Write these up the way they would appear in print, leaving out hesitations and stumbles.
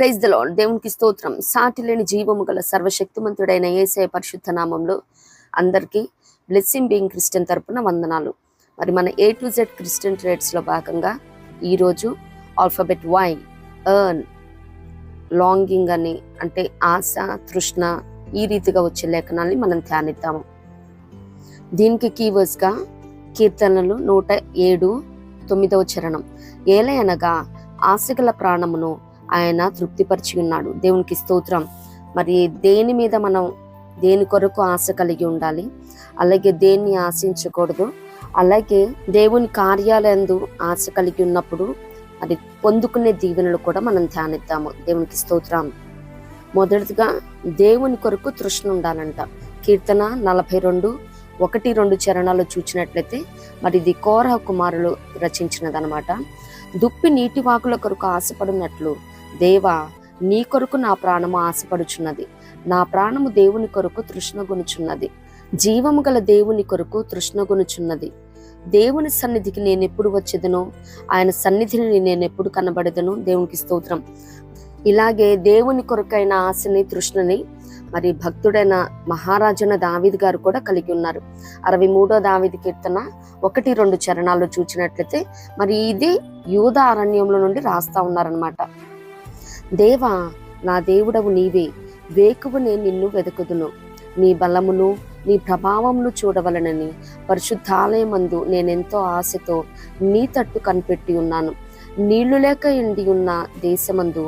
Praise the lord. దేవునికి స్తోత్రం. సాటి లేని జీవము గల సర్వశక్తిమంతుడైన యేసయ్య పరిశుద్ధ నామంలో అందరికీ బ్లెస్సింగ్ బీయింగ్ క్రిస్టియన్ తరపున వందనాలు. మరి మన A to Z క్రిస్టియన్ ట్రేడ్స్లో భాగంగా ఈరోజు ఆల్ఫాబెట్ Y, ఎర్న్, లాంగింగ్ అని అంటే ఆశ, తృష్ణ, ఈ రీతిగా వచ్చే లేఖనాల్ని మనం ధ్యానిద్దాము. దీనికి కీవర్డ్స్గా కీర్తనలు 107:9 చరణం. ఏలయనగా ఆశగల ప్రాణమును ఆయన తృప్తిపరిచి ఉన్నాడు. దేవునికి స్తోత్రం. మరి దేని మీద మనం దేని కొరకు ఆశ కలిగి ఉండాలి, అలాగే దేన్ని ఆశించకూడదు, అలాగే దేవుని కార్యాలందు ఆశ కలిగి ఉన్నప్పుడు అది పొందుకునే దీవెనలు కూడా మనం ధ్యానిద్దాము. దేవునికి స్తోత్రం. మొదటిగా దేవుని కొరకు తృష్ణ ఉండాలంట. కీర్తన 42:1-2 చరణాలు చూచినట్లయితే మరి ఇది కోరహ కుమారులు రచించినదనమాట. దుప్పి నీటి వాకుల కొరకు ఆశపడినట్లు దేవా, నీ కొరకు నా ప్రాణము ఆశపడుచున్నది. నా ప్రాణము దేవుని కొరకు తృష్ణగొనుచున్నది. జీవము గల దేవుని కొరకు తృష్ణగొనుచున్నది. దేవుని సన్నిధికి నేను ఎప్పుడు వచ్చేదనో, ఆయన సన్నిధిని నేను ఎప్పుడు కనబడేదనో. దేవునికి స్తోత్రం. ఇలాగే దేవుని కొరకైన ఆశని, తృష్ణని మరి భక్తుడైన మహారాజున దావీదు గారు కూడా కలిగి ఉన్నారు. 63వ దావీదు కీర్తన 1-2 చరణాలు చూచినట్లయితే మరి ఇది యూదా అరణ్యంలో నుండి రాస్తా ఉన్నారనమాట. దేవా, నా దేవుడవు నీవే, వేకువనే నిన్ను వెదకుదును. నీ బలమును నీ ప్రభావమును చూడవలనని పరిశుద్ధాలయమందు నేనెంతో ఆశతో నీ తట్టు కనిపెట్టి ఉన్నాను. నీళ్లు లేక ఎండి ఉన్న దేశమందు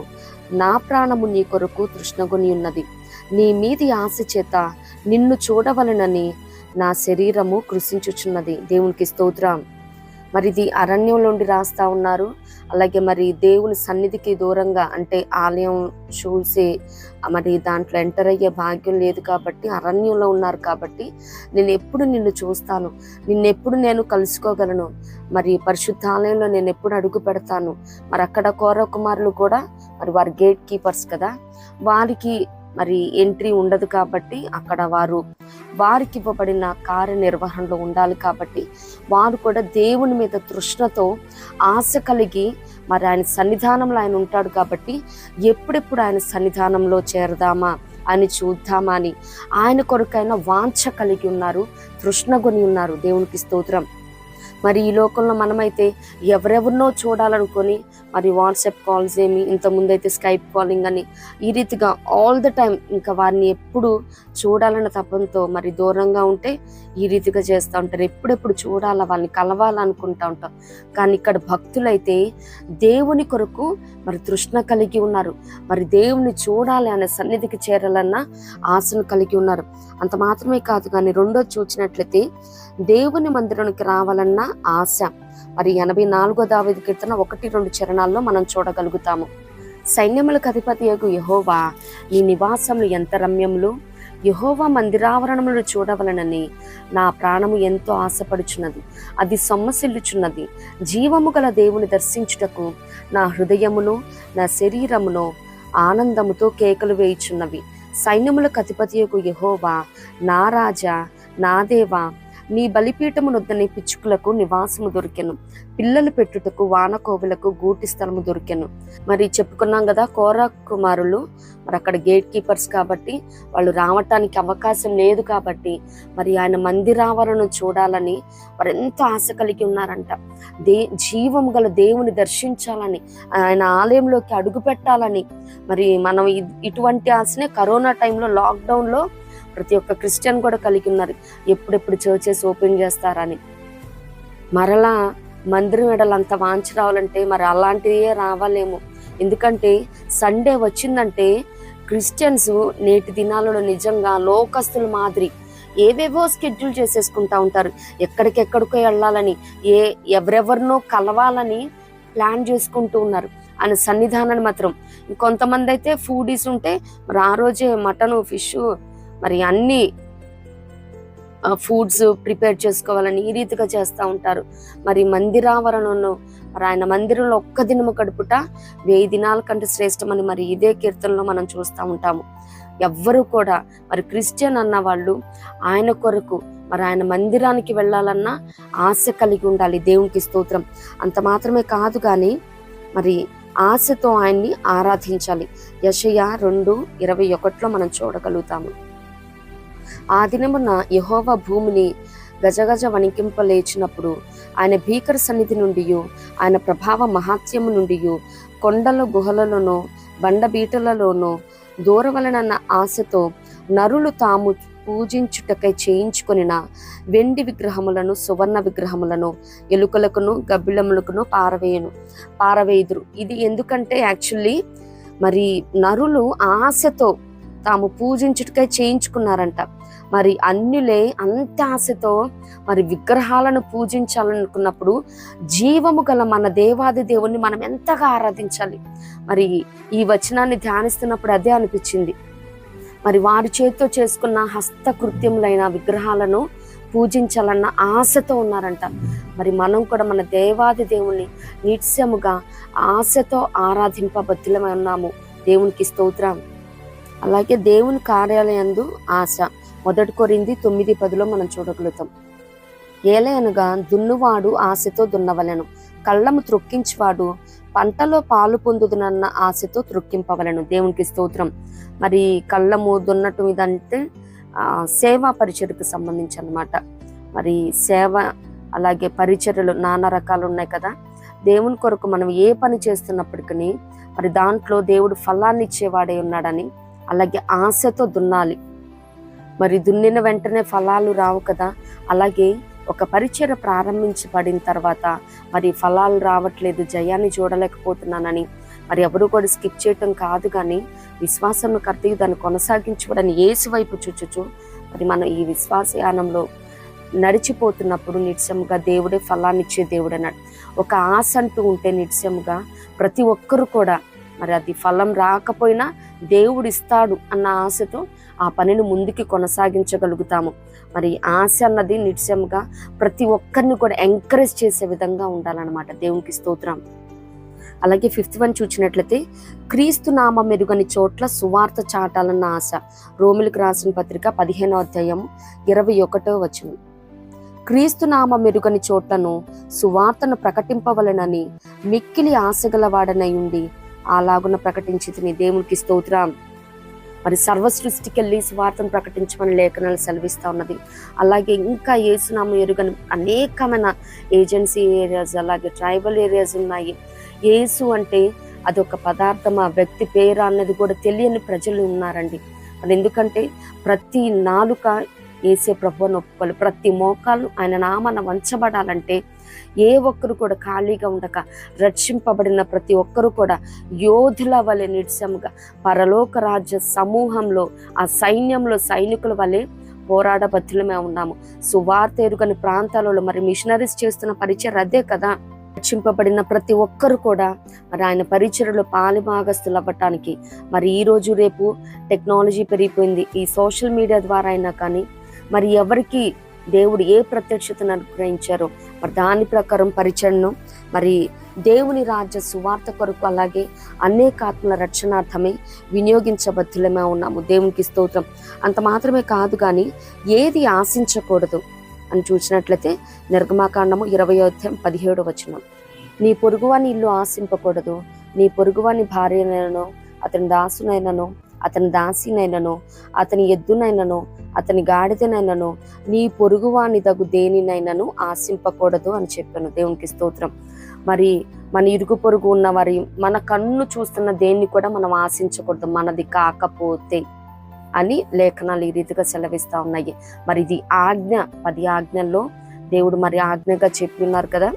నా ప్రాణము నీ కొరకు తృష్ణగొని ఉన్నది. నీ మీది ఆశ చేత నిన్ను చూడవలనని నా శరీరము కృషించుచున్నది. దేవునికి స్తోత్రం. మరి ఇది అరణ్యంలో నుండి రాస్తా ఉన్నారు. అలాగే మరి దేవుని సన్నిధికి దూరంగా అంటే ఆలయం చూసి మరి దాంట్లో ఎంటర్ అయ్యే భాగ్యం లేదు కాబట్టి అరణ్యంలో ఉన్నారు. కాబట్టి నేను ఎప్పుడు నిన్ను చూస్తాను, నిన్నెప్పుడు నేను కలుసుకోగలను, మరి పరిశుద్ధాలయంలో నేను ఎప్పుడు అడుగు పెడతాను. మరి అక్కడ కోరహ కుమారులు కూడా మరి వారి గేట్ కీపర్స్ కదా, వారికి మరి ఎంట్రీ ఉండదు కాబట్టి అక్కడ వారికి ఇవ్వబడిన కార్యనిర్వహణలో ఉండాలి. కాబట్టి వారు కూడా దేవుని మీద తృష్ణతో ఆశ కలిగి మరి ఆయన సన్నిధానంలో ఆయన ఉంటాడు కాబట్టి ఎప్పుడెప్పుడు ఆయన సన్నిధానంలో చేరదామా అని చూద్దామా అని ఆయన కొరకైనా వాంఛ కలిగి ఉన్నారు, తృష్ణగొని ఉన్నారు. దేవునికి స్తోత్రం. మరి ఈ లోకంలో మనమైతే ఎవరెవరినో చూడాలనుకొని మరి వాట్సాప్ కాల్స్ ఏమి, ఇంతకుముందైతే స్కైప్ కాలింగ్ అని ఈ రీతిగా ఆల్ ద టైం ఇంకా వారిని ఎప్పుడు చూడాలన్న తపంతో మరి దూరంగా ఉంటే ఈ రీతిగా చేస్తూ ఉంటారు. ఎప్పుడెప్పుడు చూడాలా, వాళ్ళని కలవాలనుకుంటా ఉంటాం. కానీ ఇక్కడ భక్తులైతే దేవుని కొరకు మరి తృష్ణ కలిగి ఉన్నారు. మరి దేవుని చూడాలి అనే సన్నిధికి చేరాలన్న ఆశను కలిగి ఉన్నారు. అంత మాత్రమే కాదు, కానీ రెండోది చూసినట్లయితే దేవుని మందిరానికి రావాలన్న ఆశ. మరి 84వ దావీదు కీర్తన 1-2 చరణాల్లో మనం చూడగలుగుతాము. సైన్యములకు అధిపతియగు యెహోవా, నీ నివాసములు ఎంత రమ్యములు. యెహోవా మందిరావరణములను చూడవలనని నా ప్రాణము ఎంతో ఆశపడుచున్నది. అది సొమ్మసిల్లుచున్నది. జీవము గల దేవుని దర్శించుటకు నా హృదయమును నా శరీరమును ఆనందముతో కేకలు వేయుచున్నవి. సైన్యములకు అధిపతియగు యెహోవా, నా రాజా, నా దేవా, నీ బలిపీఠము నొద్దని పిచ్చుకులకు నివాసము దొరికెను. పిల్లలు పెట్టుటకు వానకోవులకు గూటి స్థలము దొరికెను. మరి చెప్పుకున్నాం కదా, కోరహ కుమారులు మరి అక్కడ గేట్ కీపర్స్ కాబట్టి వాళ్ళు రావటానికి అవకాశం లేదు. కాబట్టి మరి ఆయన మందిరావరణను చూడాలని వారు ఎంతో ఆశ కలిగి ఉన్నారంట. జీవం గల దేవుని దర్శించాలని, ఆయన ఆలయంలోకి అడుగు పెట్టాలని. మరి మనం ఇటువంటి ఆశనే కరోనా టైంలో లాక్డౌన్లో ప్రతి ఒక్క క్రిస్టియన్ కూడా కలిగి ఉన్నారు. ఎప్పుడెప్పుడు చర్చెస్ ఓపెన్ చేస్తారని. మరలా మందిరం ఎడలు అంత వాంఛ రావాలంటే మరి అలాంటివే రావాలేమో. ఎందుకంటే సండే వచ్చిందంటే క్రిస్టియన్స్ నేటి దినాలలో నిజంగా లోకస్తుల మాదిరి ఏవేవో స్కెడ్యూల్ చేసేసుకుంటా ఉంటారు. ఎక్కడికెక్కడికో వెళ్ళాలని, ఎవరెవరినో కలవాలని ప్లాన్ చేసుకుంటూ ఉన్నారు. ఆయన సన్నిధానాన్ని మాత్రం ఇంకొంతమంది అయితే ఫుడీస్ ఉంటే మరి ఆ రోజే మటను, ఫిష్ మరి అన్ని ఫుడ్స్ ప్రిపేర్ చేసుకోవాలని ఈ రీతిగా చేస్తూ ఉంటారు. మరి మందిరావరణను మరి ఆయన మందిరంలో ఒక్క దినము గడుపుట 1000 దినాల కంటే శ్రేష్టమని మరి ఇదే కీర్తనలో మనం చూస్తూ ఉంటాము. ఎవ్వరూ కూడా మరి క్రిస్టియన్ అన్న వాళ్ళు ఆయన కొరకు మరి ఆయన మందిరానికి వెళ్ళాలన్న ఆశ కలిగి ఉండాలి. దేవునికి స్తోత్రం. అంత మాత్రమే కాదు, కానీ మరి ఆశతో ఆయన్ని ఆరాధించాలి. యెషయా 2:21 మనం చూడగలుగుతాము. ఆ దినమున యెహోవా భూమిని గజగజ వణికింపలేచినప్పుడు ఆయన భీకర సన్నిధి నుండి, ఆయన ప్రభావ మహాత్యము నుండి కొండల గుహలలోనూ బండబీటలలోనూ దూరవలనన్న ఆశతో నరులు తాము పూజించుటకై చేయించుకొనిన వెండి విగ్రహములను, సువర్ణ విగ్రహములను ఎలుకలకును గబ్బిలములకును పారవేయుదురు. ఇది ఎందుకంటే యాక్చువల్లీ మరి నరులు ఆశతో తాము పూజించుటకై చేయించుకున్నారంట. మరి అన్యులే అంత ఆశతో మరి విగ్రహాలను పూజించాలనుకున్నప్పుడు జీవము గల మన దేవాది దేవుణ్ణి మనం ఎంతగా ఆరాధించాలి. మరి ఈ వచనాన్ని ధ్యానిస్తున్నప్పుడు అదే అనిపించింది. మరి వారి చేతితో చేసుకున్న హస్తకృత్యములైన విగ్రహాలను పూజించాలన్న ఆశతో ఉన్నారంట. మరి మనం కూడా మన దేవాది దేవుణ్ణి నిత్యముగా ఆశతో ఆరాధింపబద్ధులమై ఉన్నాము. దేవునికి స్తోత్రం. అలాగే దేవుని కార్యాలయందు ఆశ 1 కొరింథీ 9:10 మనం చూడగలుగుతాం. ఏలయనగా దున్నువాడు ఆశతో దున్నవలెను, కళ్ళము త్రొక్కించువాడు పంటలో పాలు పొందుదునన్న ఆశతో త్రొక్కింపవలను. దేవునికి స్తోత్రం. మరి కళ్ళము దున్నటం ఇదంటే సేవా పరిచర్యకు సంబంధించి అన్నమాట. మరి సేవ అలాగే పరిచర్యలు నానా రకాలు ఉన్నాయి కదా. దేవుని కొరకు మనం ఏ పని చేస్తున్నప్పటికీ మరి దాంట్లో దేవుడు ఫలాన్ని ఇచ్చేవాడే ఉన్నాడని, అలాగే ఆశతో దున్నాలి. మరి దున్నిన వెంటనే ఫలాలు రావు కదా. అలాగే ఒక పరిచర్య ప్రారంభించబడిన తర్వాత మరి ఫలాలు రావట్లేదు, జయాన్ని చూడలేకపోతున్నానని మరి ఎవరు కూడా స్కిప్ చేయటం కాదు, కానీ విశ్వాసం కర్తయ్య దాన్ని కొనసాగించుకోవడానికి యేసు వైపు చూచుచు మరి మనం ఈ విశ్వాసయానంలో నడిచిపోతున్నప్పుడు నిత్యముగా దేవుడే ఫలాన్ని ఇచ్చే దేవుడు అన్నాడు. ఒక ఆశ అంటూ ఉంటే నిత్యముగా ప్రతి ఒక్కరు కూడా మరి అది ఫలం రాకపోయినా దేవుడు ఇస్తాడు అన్న ఆశతో ఆ పనిని ముందుకి కొనసాగించగలుగుతాము. మరి ఆశ అన్నది నిత్యముగా ప్రతి ఒక్కరిని కూడా ఎంకరేజ్ చేసే విధంగా ఉండాలన్నమాట. దేవునికి స్తోత్రం. అలాగే 5th వన్ చూసినట్లయితే క్రీస్తు నామ మెరుగని చోట్ల సువార్త చాటాలన్న ఆశ. రోమిలకు రాసిన పత్రిక 15వ అధ్యాయము 21వ వచనం. క్రీస్తు నామ మెరుగని చోట్లను సువార్తను ప్రకటింపవలెనని మిక్కిలి ఆశగలవాడనై ఉండి అలాగున ప్రకటించితిని. దేవునికి స్తోత్రం. మరి సర్వ సృష్టికెళ్ళి సువార్తను ప్రకటించమని లేఖనాలు సెలవిస్తూ ఉన్నది. అలాగే ఇంకా యేసునామం ఎరుగని అనేకమైన ఏజెన్సీ ఏరియాస్, అలాగే ట్రైబల్ ఏరియాస్ ఉన్నాయి. యేసు అంటే అదొక పదార్థమా, వ్యక్తి పేరు అన్నది కూడా తెలియని ప్రజలు ఉన్నారండి. మరి ఎందుకంటే ప్రతి నాలుక యేసే ప్రభువుని ఒప్పుకోవాలి, ప్రతి మోకాలు ఆయన నామాన వంచబడాలంటే ఏ ఒక్కరు కూడా ఖాళీగా ఉండక రక్షింపబడిన ప్రతి ఒక్కరు కూడా యోధుల వలె నిత్యముగా పరలోక రాజ్య సమూహంలో ఆ సైన్యంలో సైనికుల వలె పోరాడబద్ధులమే ఉన్నాము. సువార్త ఎరుగని ప్రాంతాలలో మరి మిషనరీస్ చేస్తున్న పరిచయం అదే కదా. రక్షింపబడిన ప్రతి ఒక్కరు కూడా మరి ఆయన పరిచర్యలో పాలిభాగస్తులు అవ్వటానికి మరి ఈ రోజు రేపు టెక్నాలజీ పెరిగిపోయింది. ఈ సోషల్ మీడియా ద్వారా అయినా కానీ మరి ఎవరికి దేవుడు ఏ ప్రత్యక్షతను అనుగ్రహించారో మరి దాని ప్రకారం పరిచయను మరి దేవుని రాజ్య సువార్త కొరకు అలాగే అనేక ఆత్మల రక్షణార్థమే వినియోగించబద్ధులమే ఉన్నాము. దేవునికి స్తోత్రం. అంత మాత్రమే కాదు, కానీ ఏది ఆశించకూడదు అని చూసినట్లయితే నిర్గమాకాండము 20వ అధ్యాయం 17వ వచనం. నీ పొరుగువాని ఇల్లు ఆశింపకూడదు, నీ పొరుగువాని భార్యనైనను అతని దాసునైనను అతని దాసినైనను అతని ఎద్దునైనను అతని గాడిదనైనను నీ పొరుగువాని దగు దేనినైనను ఆశింపకూడదు అని చెప్పాను. దేవునికి స్తోత్రం. మరి మన ఇరుగు పొరుగు ఉన్న వారి మన కన్ను చూస్తున్న దేన్ని కూడా మనం ఆశించకూడదు, మనది కాకపోతే అని లేఖనాలు ఈ రీతిగా సెలవిస్తూ ఉన్నాయి. మరి ఇది ఆజ్ఞ, 10 ఆజ్ఞల్లో దేవుడు మరి ఆజ్ఞగా చెప్పి ఉన్నారు కదా.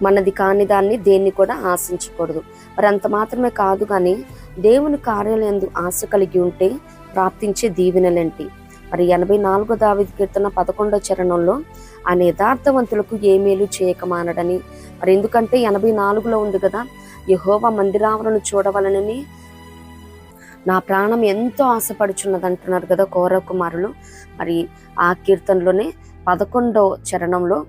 మనది కాని దాన్ని దేన్ని కూడా ఆశించకూడదు. మరి అంత మాత్రమే కాదు, కానీ దేవుని కార్యాలయందు ఆశ కలిగి ఉంటే ప్రాప్తించే దీవెనలేంటి. మరి 84వ దావీదు కీర్తన 11వ చరణంలో ఆయన యథార్థవంతులకు ఏ మేలు చేయక మానడని. మరి ఎందుకంటే 84లో ఉంది కదా, యెహోవా మందిరావరణను చూడవలనని నా ప్రాణం ఎంతో ఆశపడుచున్నది అంటున్నారు కదా కోర కుమారులు. మరి ఆ కీర్తనలోనే 11వ చరణంలో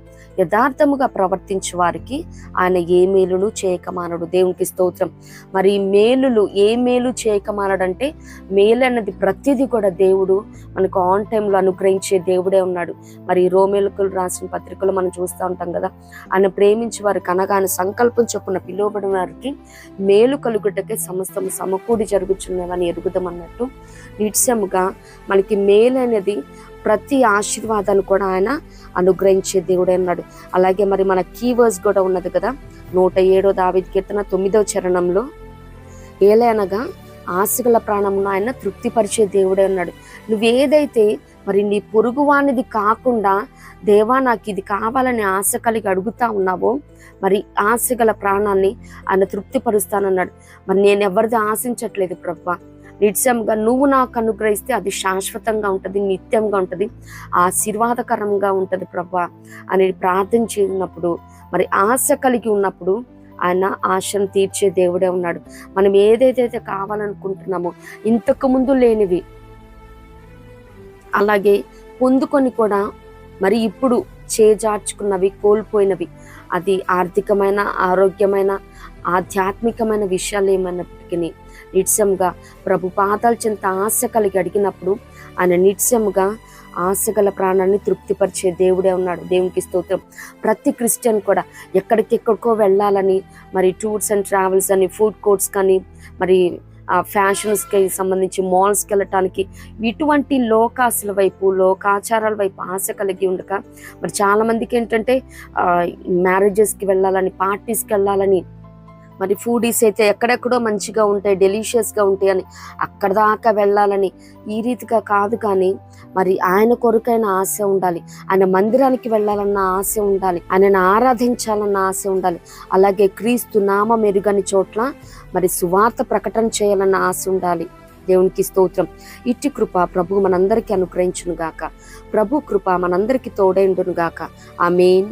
యథార్థముగా ప్రవర్తించే వారికి ఆయన ఏ మేలును చేయకమానడు. దేవునికి స్తోత్రం. మరి మేలులు ఏ మేలు చేయకమానడంటే మేలు అన్నది ప్రతిదీ కూడా దేవుడు మనకు ఆన్ టైంలో అనుగ్రహించే దేవుడే ఉన్నాడు. మరి రోమేలకు రాసిన పత్రికలో మనం చూస్తూ ఉంటాం కదా, ఆయన ప్రేమించే వారికి అనగా ఆయన సంకల్పం చొప్పున పిలువబడిన వారికి మేలు కలుగుటకే సమస్తము సమకూడి జరుగుతున్నవని ఎరుగుదామన్నట్టు నిత్యముగా మనకి మేలు అనేది ప్రతి ఆశీర్వాదాన్ని కూడా ఆయన అనుగ్రహించే దేవుడే ఉన్నాడు. అలాగే మరి మన కీవర్డ్స్ కూడా ఉన్నది కదా, 107 దావీదు కీర్తన 9వ చరణంలో ఏలైనగా ఆశగల ప్రాణమును ఆయన తృప్తిపరిచే దేవుడే ఉన్నాడు. నువ్వేదైతే మరి నీ పొరుగువానిది కాకుండా దేవా నాకు ఇది కావాలని ఆశ కలిగి అడుగుతా ఉన్నావో మరి ఆశగల ప్రాణాన్ని ఆయన తృప్తిపరుస్తానన్నాడు. మరి నేను ఎవరిది ఆశించట్లేదు ప్రభువా, నిత్యంగా నువ్వు నాకు అనుగ్రహిస్తే అది శాశ్వతంగా ఉంటుంది, నిత్యంగా ఉంటుంది, ఆశీర్వాదకరంగా ఉంటుంది ప్రభువా అని ప్రార్థన చేసినప్పుడు మరి ఆశ కలిగి ఉన్నప్పుడు ఆయన ఆశను తీర్చే దేవుడే ఉన్నాడు. మనం ఏదైతే కావాలనుకుంటున్నామో ఇంతకు ముందు లేనివి అలాగే పొందుకొని కూడా మరి ఇప్పుడు చేజార్చుకున్నవి కోల్పోయినవి, అది ఆర్థికమైన ఆరోగ్యమైన ఆధ్యాత్మికమైన విషయాలు ఏమన్నప్పటికీ నిత్యంగా ప్రభు పాదాల చెంత ఆశ కలిగి అడిగినప్పుడు ఆయన నిత్యముగా ఆశగల ప్రాణాన్ని తృప్తిపరిచే దేవుడే ఉన్నాడు. దేవునికి స్తోత్రం. ప్రతి క్రిస్టియన్ కూడా ఎక్కడికెక్కడికో వెళ్ళాలని మరి టూర్స్ అండ్ ట్రావెల్స్ అని ఫుడ్ కోర్ట్స్ కానీ మరి ఫ్యాషన్స్కి సంబంధించి మాల్స్కి వెళ్ళటానికి ఇటువంటి లోకాసుల వైపు లోకాచారాల వైపు ఆశ కలిగి ఉండక మరి చాలామందికి ఏంటంటే మ్యారేజెస్కి వెళ్ళాలని పార్టీస్కి వెళ్ళాలని మరి ఫుడీస్ అయితే ఎక్కడెక్కడో మంచిగా ఉంటాయి, డెలిషియస్గా ఉంటాయి అని అక్కడ దాకా వెళ్ళాలని ఈ రీతిగా కాదు, కానీ మరి ఆయన కొరకైన ఆశ ఉండాలి, ఆయన మందిరానికి వెళ్ళాలన్న ఆశ ఉండాలి, ఆయనను ఆరాధించాలన్న ఆశ ఉండాలి. అలాగే క్రీస్తు నామం ఎరుగని చోట్ల మరి సువార్త ప్రకటన చేయాలన్న ఆశ ఉండాలి. దేవునికి స్తోత్రం. ఇట్టి కృప ప్రభు మనందరికీ అనుగ్రహించును గాక. ప్రభు కృప మనందరికీ తోడైండును గాక. ఆమేన్.